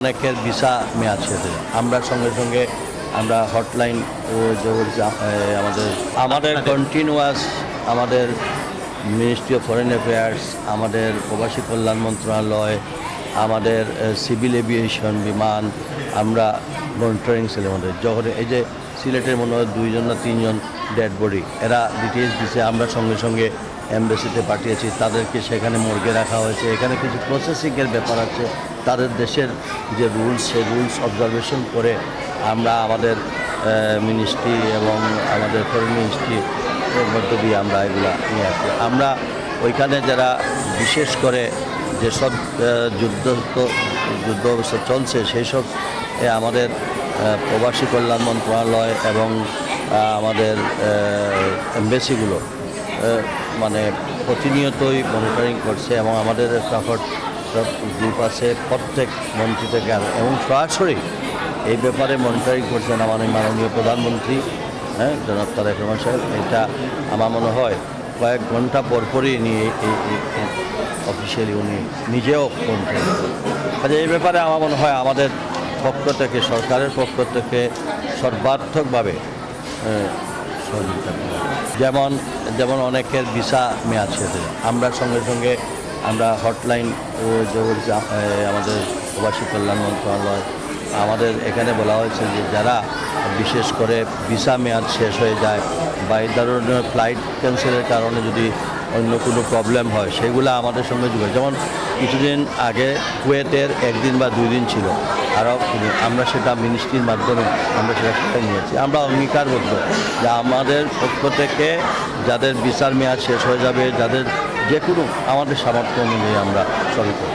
অনেকের ভিসা মেয়াদ শেষ হয়ে যায়। আমরা সঙ্গে সঙ্গে আমরা হটলাইন আমাদের কন্টিনিউয়াস আমাদের মিনিস্ট্রি অফ ফরেন অ্যাফেয়ার্স, আমাদের প্রবাসী কল্যাণ মন্ত্রণালয়, আমাদের সিভিল এভিয়েশন বিমান, আমরা মনিটরিং সেলের মধ্যে যখন এই যে সিলেটের মনে হয় 2জন না 3জন ডেড বডি এরা ডিটেলস দিছে, আমরা সঙ্গে সঙ্গে এমবেসিতে পাঠিয়েছি, তাদেরকে সেখানে মর্গে রাখা হয়েছে। এখানে কিছু প্রসেসিংয়ের ব্যাপার আছে, তাদের দেশের যে রুলস সেই রুলস অবজারভেশন করে আমরা আমাদের মিনিস্ট্রি এবং আমাদের ফরেন মিনিস্ট্রি এর মধ্য দিয়ে আমরা এগুলা নিয়ে আসি। আমরা ওইখানে যারা বিশেষ করে যেসব যুদ্ধ অবস্থা চলছে সেই সব আমাদের প্রবাসী কল্যাণ মন্ত্রণালয় এবং আমাদের এমবেসিগুলো মানে প্রতিনিয়তই মনিটরিং করছে এবং আমাদের সাপোর্ট গ্রুপ আছে প্রত্যেক মন্ত্রী থেকে এবং সরাসরি এই ব্যাপারে মনিটরিং করছেন আমাদের মাননীয় প্রধানমন্ত্রী জনাব তারেক রহমান সাহেব। এটা আমার মনে হয় কয়েক ঘন্টা পরপরই নিয়ে অফিসিয়ালি উনি নিজেও করছেন। কাজে এই ব্যাপারে আমার মনে হয় আমাদের পক্ষ থেকে, সরকারের পক্ষ থেকে সর্বাত্মকভাবে সহযোগিতা করা। যেমন অনেকের ভিসা মেয়াদ শেষ হয়ে যায়। আমরা সঙ্গে সঙ্গে আমরা হটলাইন আমাদের প্রবাসী কল্যাণ মন্ত্রণালয়, আমাদের এখানে বলা হয়েছে যে যারা বিশেষ করে ভিসা মেয়াদ শেষ হয়ে যায় বা এই ধরনের ফ্লাইট ক্যান্সেলের কারণে যদি অন্য কোনো প্রবলেম হয় সেগুলো আমাদের সঙ্গে যোগাযোগ। যেমন কিছুদিন আগে কুয়েতের 1 দিন বা 2 দিন ছিল, আরও আমরা সেটা মিনিস্ট্রির মাধ্যমে আমরা সেটা নিয়েছি। আমরা অঙ্গীকারবদ্ধ যে আমাদের পক্ষ থেকে যাদের ভিসার মেয়াদ শেষ হয়ে যাবে, যাদের যে কোনো আমাদের সামর্থ্য অনুযায়ী আমরা সবই করব।